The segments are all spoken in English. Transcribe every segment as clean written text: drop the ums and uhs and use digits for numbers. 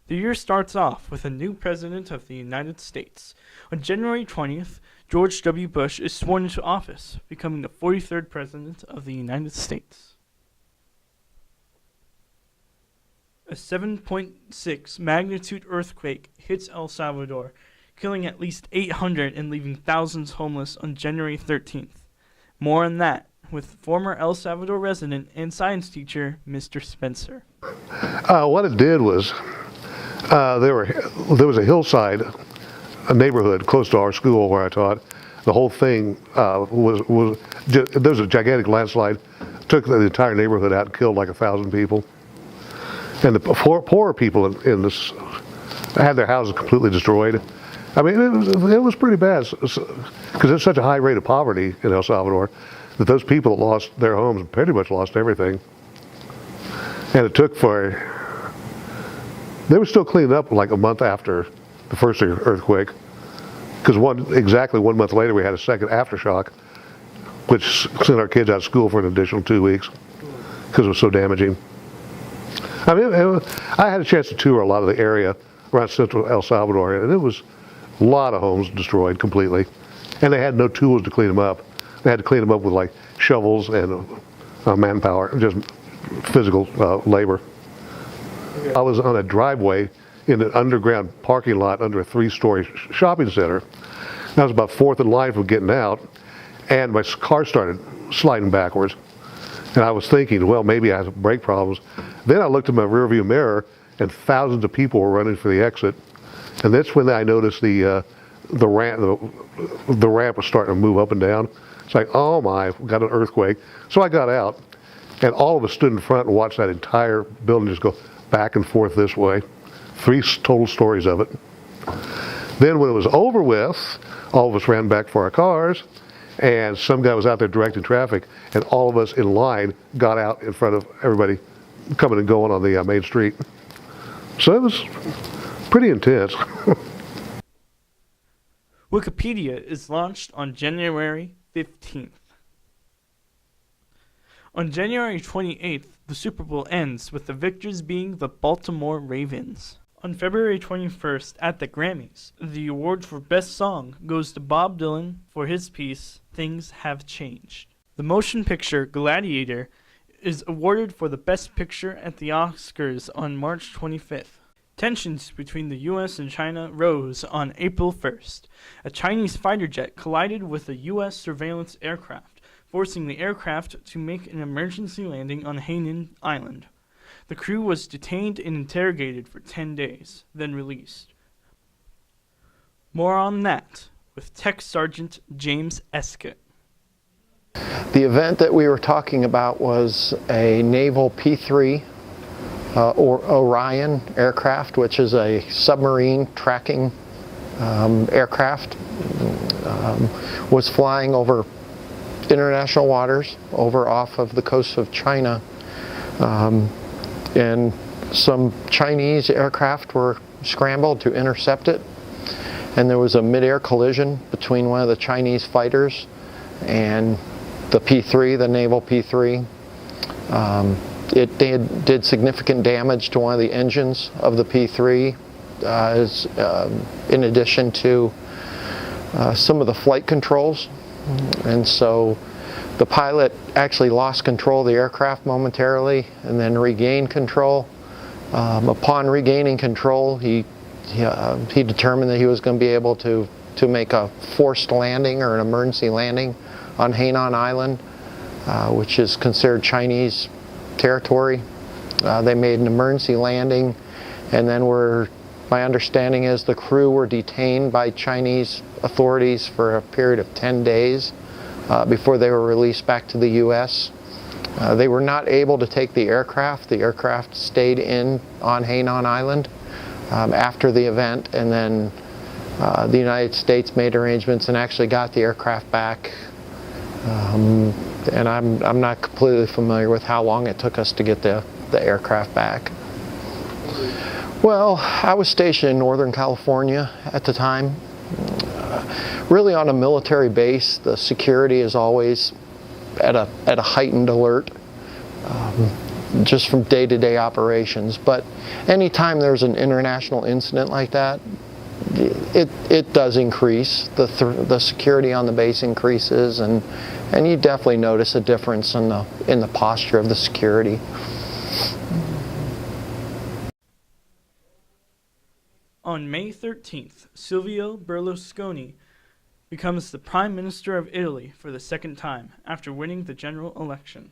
The year starts off with a new President of the United States. On January 20th, George W. Bush is sworn into office, becoming the 43rd President of the United States. A 7.6 magnitude earthquake hits El Salvador, killing at least 800 and leaving thousands homeless on January 13th. More on that with former El Salvador resident and science teacher, Mr. Spencer. What it did was there was a hillside, a neighborhood close to our school where I taught. The whole thing there was a gigantic landslide, took the entire neighborhood out and killed like 1,000 people. And the poor people in this had their houses completely destroyed. I mean, it was pretty bad because there's such a high rate of poverty in El Salvador that those people that lost their homes pretty much lost everything. And it took they were still cleaning up like a month after the first earthquake, because exactly 1 month later we had a second aftershock, which sent our kids out of school for an additional 2 weeks because it was so damaging. I mean, I had a chance to tour a lot of the area around central El Salvador, and it was a lot of homes destroyed completely, and they had no tools to clean them up. They had to clean them up with like shovels and manpower, just physical labor. Okay. I was on a driveway in an underground parking lot under a 3-story shopping center. I was about fourth in line from getting out, and my car started sliding backwards. And I was thinking, well, maybe I have brake problems. Then I looked in my rearview mirror, and thousands of people were running for the exit. And that's when I noticed the ramp was starting to move up and down. It's like, oh my, we got an earthquake. So I got out, and all of us stood in front and watched that entire building just go back and forth this way. 3 total stories of it. Then when it was over with, all of us ran back for our cars, and some guy was out there directing traffic, and all of us in line got out in front of everybody coming and going on the main street. So it was pretty intense. Wikipedia is launched on January 15th. On January 28th, the Super Bowl ends with the victors being the Baltimore Ravens. On February 21st, at the Grammys, the award for Best Song goes to Bob Dylan for his piece, Things Have Changed. The motion picture Gladiator is awarded for the Best Picture at the Oscars on March 25th. Tensions between the U.S. and China rose on April 1st. A Chinese fighter jet collided with a U.S. surveillance aircraft, forcing the aircraft to make an emergency landing on Hainan Island. The crew was detained and interrogated for 10 days, then released. More on that with Tech Sergeant James Escott. The event that we were talking about was a naval P-3 or Orion aircraft, which is a submarine tracking aircraft, was flying over international waters, over off of the coast of China, and some Chinese aircraft were scrambled to intercept it, and there was a mid-air collision between one of the Chinese fighters and the P-3, the naval P-3. It did significant damage to one of the engines of the P-3, in addition to some of the flight controls. And so the pilot actually lost control of the aircraft momentarily and then regained control. Upon regaining control, he determined that he was going to be able to make a forced landing or an emergency landing on Hainan Island, which is considered Chinese territory. They made an emergency landing, and then my understanding is the crew were detained by Chinese authorities for a period of 10 days before they were released back to the U.S. They were not able to take the aircraft. The aircraft stayed on Hainan Island after the event, and then the United States made arrangements and actually got the aircraft back. And I'm not completely familiar with how long it took us to get the aircraft back. Well, I was stationed in Northern California at the time. Really on a military base, the security is always at a heightened alert. just from day-to-day operations. But anytime there's an international incident like that, it does increase. The security on the base increases, and you definitely notice a difference in the posture of the security. On May 13th, Silvio Berlusconi becomes the Prime Minister of Italy for the second time after winning the general election.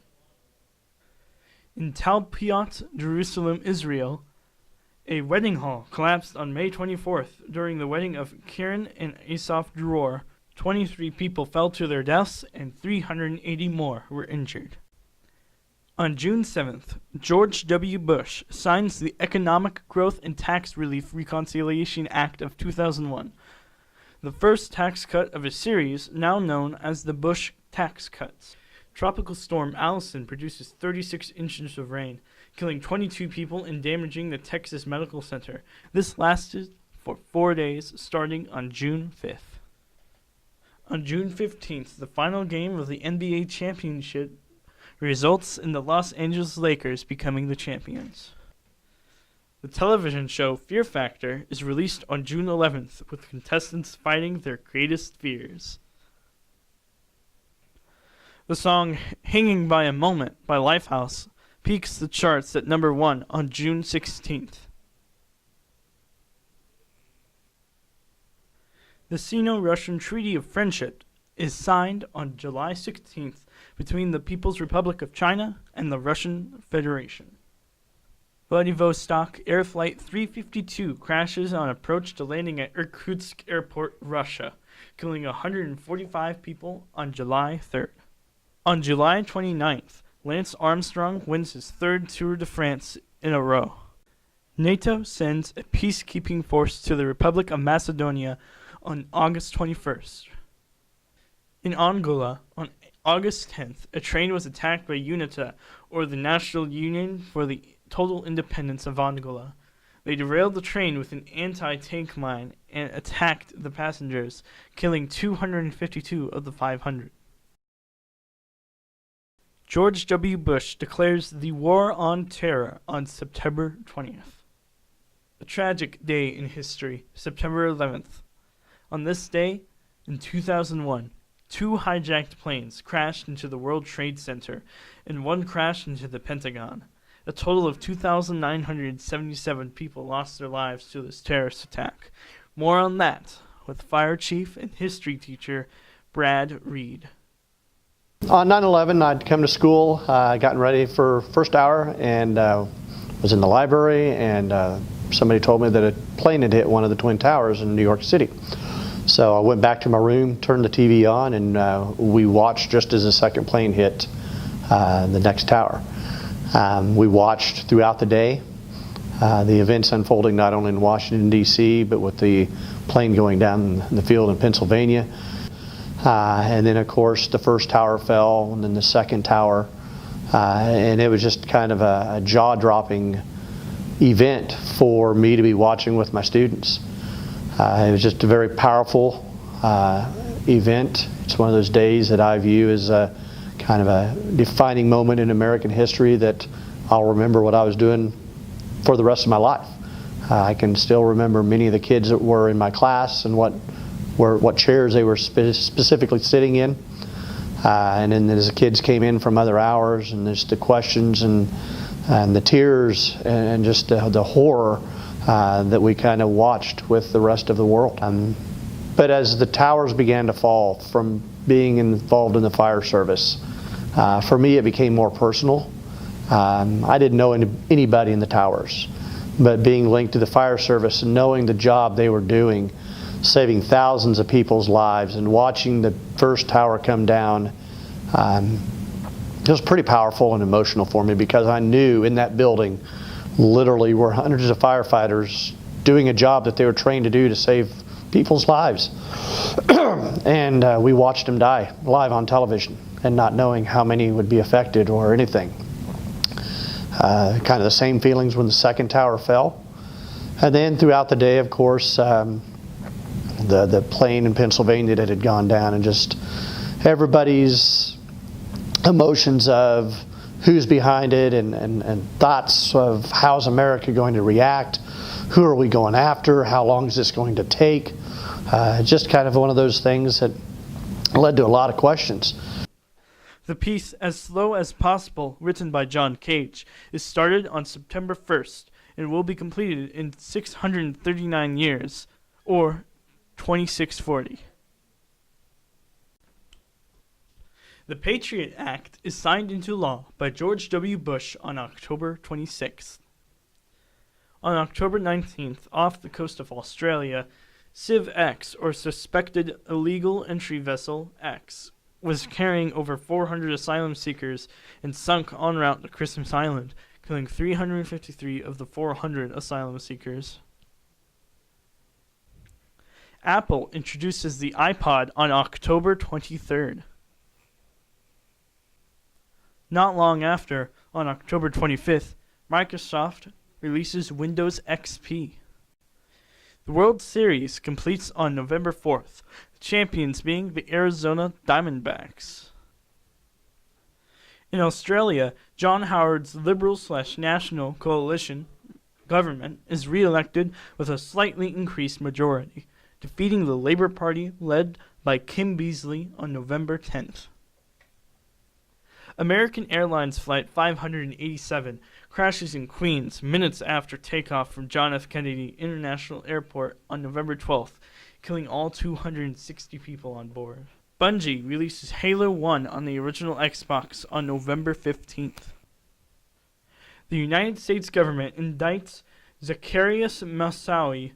In Talpiot, Jerusalem, Israel, a wedding hall collapsed on May 24th during the wedding of Kieran and Asaf Dror. 23 people fell to their deaths and 380 more were injured. On June 7th, George W. Bush signs the Economic Growth and Tax Relief Reconciliation Act of 2001, the first tax cut of a series now known as the Bush Tax Cuts. Tropical storm Allison produces 36 inches of rain, killing 22 people and damaging the Texas Medical Center. This lasted for 4 days, starting on June 5th. On June 15th, the final game of the NBA championship results in the Los Angeles Lakers becoming the champions. The television show Fear Factor is released on June 11th, with contestants fighting their greatest fears. The song Hanging by a Moment by Lifehouse peaks the charts at number 1 on June 16th. The Sino-Russian Treaty of Friendship is signed on July 16th between the People's Republic of China and the Russian Federation. Vladivostok Air Flight 352 crashes on approach to landing at Irkutsk Airport, Russia, killing 145 people on July 3rd. On July 29th, Lance Armstrong wins his third Tour de France in a row. NATO sends a peacekeeping force to the Republic of Macedonia on August 21st. In Angola, on August 10th, a train was attacked by UNITA, or the National Union for the Total Independence of Angola. They derailed the train with an anti-tank mine and attacked the passengers, killing 252 of the 500. George W. Bush declares the War on Terror on September 20th. A tragic day in history, September 11th. On this day, in 2001, 2 hijacked planes crashed into the World Trade Center, and 1 crashed into the Pentagon. A total of 2,977 people lost their lives to this terrorist attack. More on that with Fire Chief and History teacher Brad Reed. On 9/11, I'd come to school, gotten ready for first hour, and was in the library, and somebody told me that a plane had hit one of the Twin Towers in New York City. So I went back to my room, turned the TV on, and we watched just as the second plane hit the next tower. We watched throughout the day the events unfolding not only in Washington, D.C., but with the plane going down the field in Pennsylvania. And then, of course, the first tower fell, and then the second tower. And it was just kind of a jaw-dropping event for me to be watching with my students. It was just a very powerful event. It's one of those days that I view as a kind of a defining moment in American history that I'll remember what I was doing for the rest of my life. I can still remember many of the kids that were in my class and what chairs they were specifically sitting in. And then as the kids came in from other hours, and just the questions and the tears and just the horror that we kind of watched with the rest of the world. But as the towers began to fall, from being involved in the fire service, for me it became more personal. I didn't know anybody in the towers, but being linked to the fire service and knowing the job they were doing, saving thousands of people's lives, and watching the first tower come down, it was pretty powerful and emotional for me, because I knew in that building literally were hundreds of firefighters doing a job that they were trained to do to save people's lives. And we watched them die live on television, and not knowing how many would be affected or anything. Kind of the same feelings when the second tower fell. And then throughout the day, of course, the plane in Pennsylvania that had gone down, and just everybody's emotions of who's behind it and thoughts of how's America going to react, who are we going after, how long is this going to take. Just kind of one of those things that led to a lot of questions. The piece, As Slow as Possible, written by John Cage, is started on September 1st and will be completed in 639 years, or 2640. The Patriot Act is signed into law by George W. Bush on October 26th. On October 19th, off the coast of Australia, Civ X, or Suspected Illegal Entry Vessel X, was carrying over 400 asylum seekers and sunk en route to Christmas Island, killing 353 of the 400 asylum seekers. Apple introduces the iPod on October 23rd. Not long after, on October 25th, Microsoft releases Windows XP. The World Series completes on November 4th, the champions being the Arizona Diamondbacks. In Australia, John Howard's Liberal/National coalition government is re-elected with a slightly increased majority, defeating the Labour Party led by Kim Beazley on November 10th. American Airlines Flight 587 crashes in Queens minutes after takeoff from John F. Kennedy International Airport on November 12th, killing all 260 people on board. Bungie releases Halo 1 on the original Xbox on November 15th. The United States government indicts Zacarias Moussaoui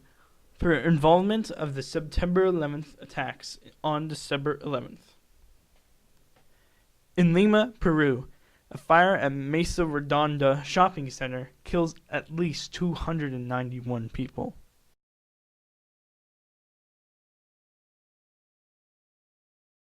for involvement of the September 11th attacks on December 11th. In Lima, Peru, a fire at Mesa Redonda shopping center kills at least 291 people.